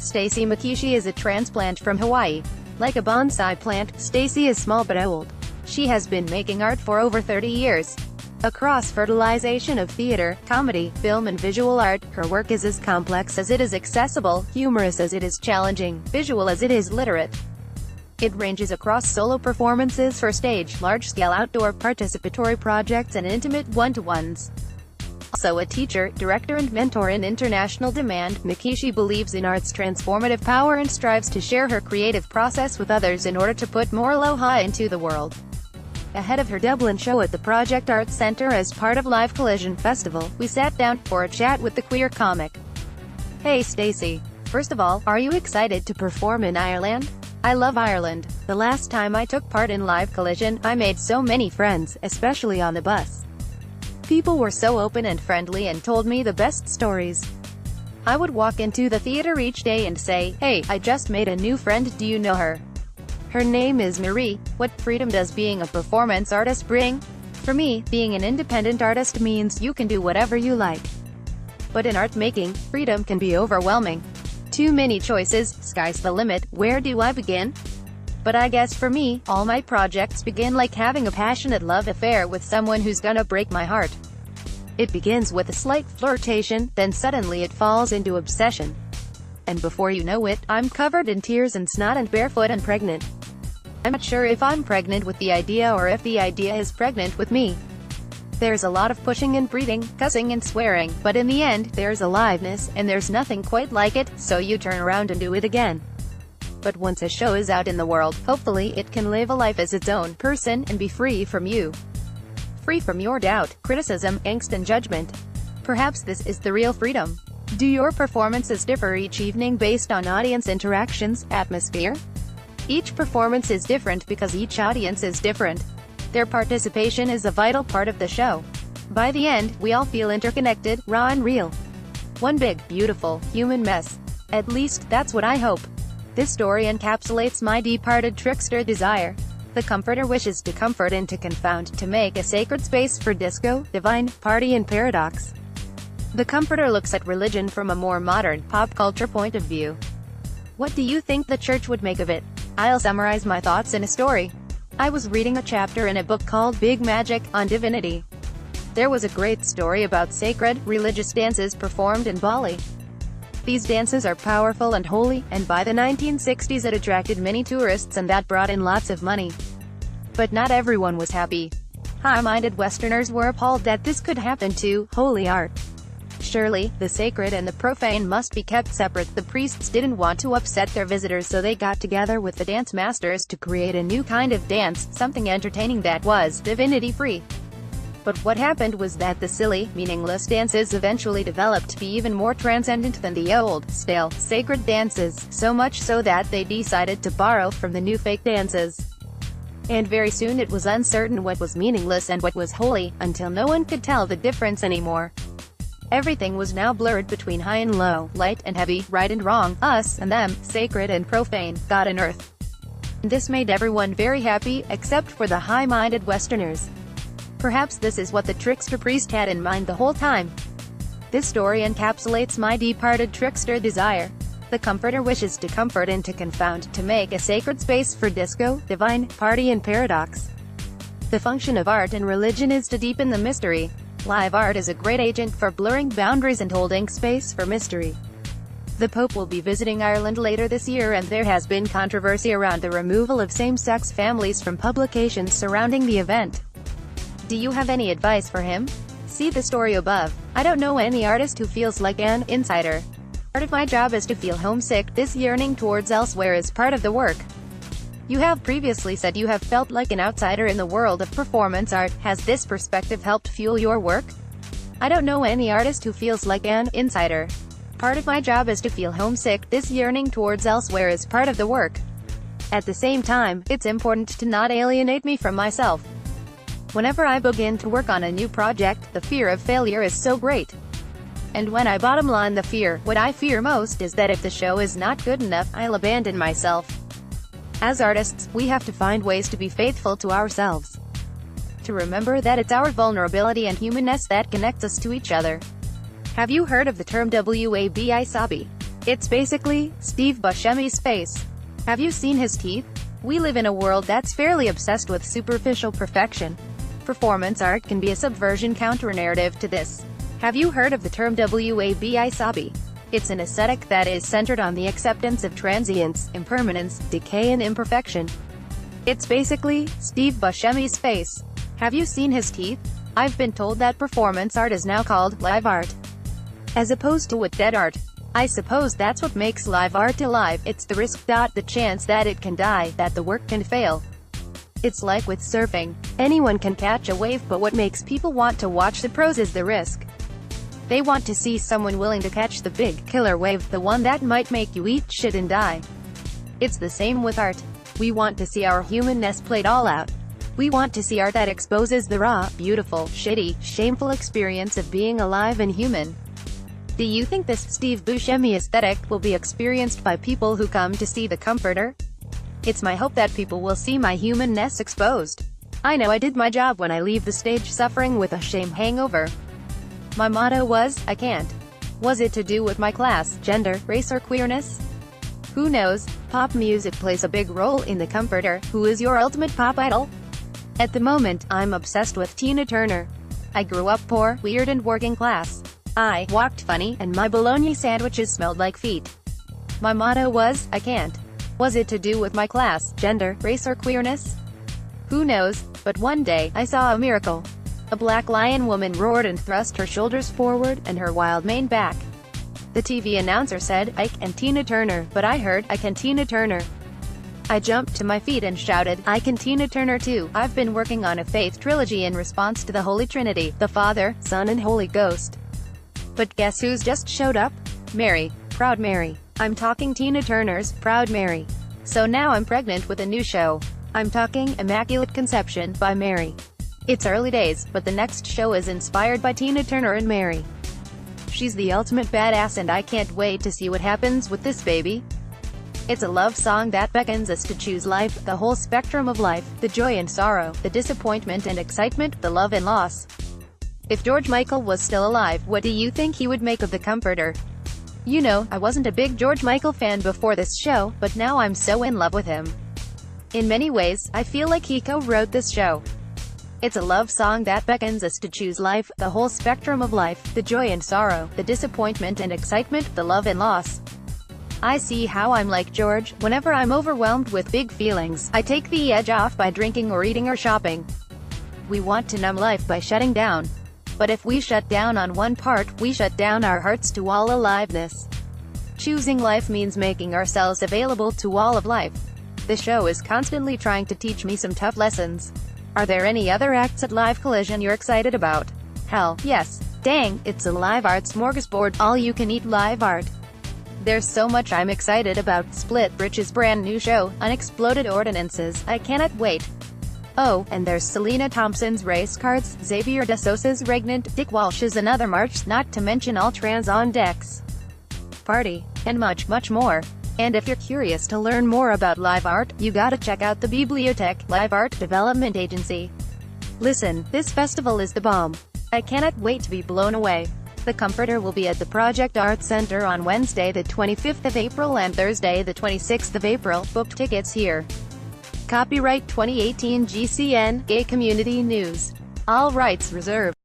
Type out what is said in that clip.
Stacy Makishi is a transplant from Hawaii. Like a bonsai plant, Stacy is small but old. She has been making art for over 30 years. A cross-fertilization of theater, comedy, film and visual art, her work is as complex as it is accessible, humorous as it is challenging, visual as it is literate. It ranges across solo performances for stage, large-scale outdoor participatory projects and intimate one-to-ones. Also a teacher, director and mentor in international demand, Makishi believes in art's transformative power and strives to share her creative process with others in order to put more aloha into the world. Ahead of her Dublin show at the Project Arts Centre as part of Live Collision Festival, we sat down for a chat with the queer comic. Hey Stacy. First of all, are you excited to perform in Ireland? I love Ireland. The last time I took part in Live Collision, I made so many friends, especially on the bus. People were so open and friendly and told me the best stories. I would walk into the theater each day and say, hey, I just made a new friend, do you know her? Her name is Marie. What freedom does being a performance artist bring? For me, being an independent artist means you can do whatever you like. But in art making, freedom can be overwhelming. Too many choices, sky's the limit, where do I begin? But I guess for me, all my projects begin like having a passionate love affair with someone who's gonna break my heart. It begins with a slight flirtation, then suddenly it falls into obsession. And before you know it, I'm covered in tears and snot and barefoot and pregnant. I'm not sure if I'm pregnant with the idea or if the idea is pregnant with me. There's a lot of pushing and breathing, cussing and swearing, but in the end, there's aliveness, and there's nothing quite like it, so you turn around and do it again. But once a show is out in the world, hopefully it can live a life as its own person, and be free from you. Free from your doubt, criticism, angst and judgment. Perhaps this is the real freedom. Do your performances differ each evening based on audience interactions, atmosphere? Each performance is different because each audience is different. Their participation is a vital part of the show. By the end, we all feel interconnected, raw and real. One big, beautiful, human mess. At least, that's what I hope. This story encapsulates my deep-hearted trickster desire. The comforter wishes to comfort and to confound, to make a sacred space for disco, divine, party and paradox. The comforter looks at religion from a more modern, pop culture point of view. What do you think the church would make of it? I'll summarize my thoughts in a story. I was reading a chapter in a book called Big Magic, on divinity. There was a great story about sacred, religious dances performed in Bali. These dances are powerful and holy, and by the 1960s it attracted many tourists and that brought in lots of money. But not everyone was happy. High-minded Westerners were appalled that this could happen to holy art. Surely, the sacred and the profane must be kept separate. The priests didn't want to upset their visitors, so they got together with the dance masters to create a new kind of dance, something entertaining that was divinity-free. But what happened was that the silly, meaningless dances eventually developed to be even more transcendent than the old, stale, sacred dances, so much so that they decided to borrow from the new fake dances. And very soon it was uncertain what was meaningless and what was holy, until no one could tell the difference anymore. Everything was now blurred between high and low, light and heavy, right and wrong, us and them, sacred and profane, God and earth. This made everyone very happy, except for the high-minded Westerners. Perhaps this is what the trickster priest had in mind the whole time. This story encapsulates my deep-hearted trickster desire. The comforter wishes to comfort and to confound, to make a sacred space for disco, divine, party and paradox. The function of art and religion is to deepen the mystery. Live art is a great agent for blurring boundaries and holding space for mystery. The Pope will be visiting Ireland later this year, and there has been controversy around the removal of same-sex families from publications surrounding the event. Do you have any advice for him? See the story above. I don't know any artist who feels like an insider. Part of my job is to feel homesick. This yearning towards elsewhere is part of the work. You have previously said you have felt like an outsider in the world of performance art. Has this perspective helped fuel your work? I don't know any artist who feels like an insider. Part of my job is to feel homesick. This yearning towards elsewhere is part of the work. At the same time, it's important to not alienate me from myself. Whenever I begin to work on a new project, the fear of failure is so great. And when I bottom line the fear, what I fear most is that if the show is not good enough, I'll abandon myself. As artists, we have to find ways to be faithful to ourselves. To remember that it's our vulnerability and humanness that connects us to each other. Have you heard of the term wabi-sabi? It's basically Steve Buscemi's face. Have you seen his teeth? We live in a world that's fairly obsessed with superficial perfection. Performance art can be a subversion counter-narrative to this. Have you heard of the term wabi-sabi? It's an aesthetic that is centered on the acceptance of transience, impermanence, decay and imperfection. It's basically Steve Buscemi's face. Have you seen his teeth? I've been told that performance art is now called live art, as opposed to dead art. I suppose that's what makes live art alive. It's the risk, the chance that it can die, that the work can fail. It's like with surfing. Anyone can catch a wave, but what makes people want to watch the pros is the risk. They want to see someone willing to catch the big, killer wave, the one that might make you eat shit and die. It's the same with art. We want to see our humanness played all out. We want to see art that exposes the raw, beautiful, shitty, shameful experience of being alive and human. Do you think this Steve Buscemi aesthetic will be experienced by people who come to see The Comforter? It's my hope that people will see my humanness exposed. I know I did my job when I leave the stage suffering with a shame hangover. My motto was, I can't. Was it to do with my class, gender, race or queerness? Who knows? Pop music plays a big role in The Comforter. Who is your ultimate pop idol? At the moment, I'm obsessed with Tina Turner. I grew up poor, weird and working class. I walked funny, and my bologna sandwiches smelled like feet. My motto was, I can't. Was it to do with my class, gender, race or queerness? Who knows? But one day, I saw a miracle. A black lion woman roared and thrust her shoulders forward, and her wild mane back. The TV announcer said, Ike and Tina Turner, but I heard, I can Tina Turner. I jumped to my feet and shouted, I can Tina Turner too. I've been working on a faith trilogy in response to the Holy Trinity, the Father, Son and Holy Ghost. But guess who's just showed up? Mary. Proud Mary. I'm talking Tina Turner's Proud Mary. So now I'm pregnant with a new show. I'm talking Immaculate Conception by Mary. It's early days, but the next show is inspired by Tina Turner and Mary. She's the ultimate badass and I can't wait to see what happens with this baby. It's a love song that beckons us to choose life, the whole spectrum of life, the joy and sorrow, the disappointment and excitement, the love and loss. If George Michael was still alive, what do you think he would make of The Comforter? You know, I wasn't a big George Michael fan before this show, but now I'm so in love with him. In many ways, I feel like he co-wrote this show. It's a love song that beckons us to choose life, the whole spectrum of life, the joy and sorrow, the disappointment and excitement, the love and loss. I see how I'm like George. Whenever I'm overwhelmed with big feelings, I take the edge off by drinking or eating or shopping. We want to numb life by shutting down. But if we shut down on one part, we shut down our hearts to all aliveness. Choosing life means making ourselves available to all of life. The show is constantly trying to teach me some tough lessons. Are there any other acts at Live Collision you're excited about? Hell, yes. Dang, it's a live art smorgasbord, all-you-can-eat live art. There's so much I'm excited about. Split Britch's brand new show, Unexploded Ordinances. I cannot wait. Oh, and there's Selena Thompson's race cards, Xavier de Sosa's Regnant, Dick Walsh's Another March, not to mention all trans on decks. Party. And much, much more. And if you're curious to learn more about live art, you gotta check out the Bibliotech Live Art Development Agency. Listen, this festival is the bomb. I cannot wait to be blown away. The Comforter will be at the Project Art Center on Wednesday the 25th of April and Thursday the 26th of April. Book tickets here. Copyright 2018 GCN, Gay Community News. All rights reserved.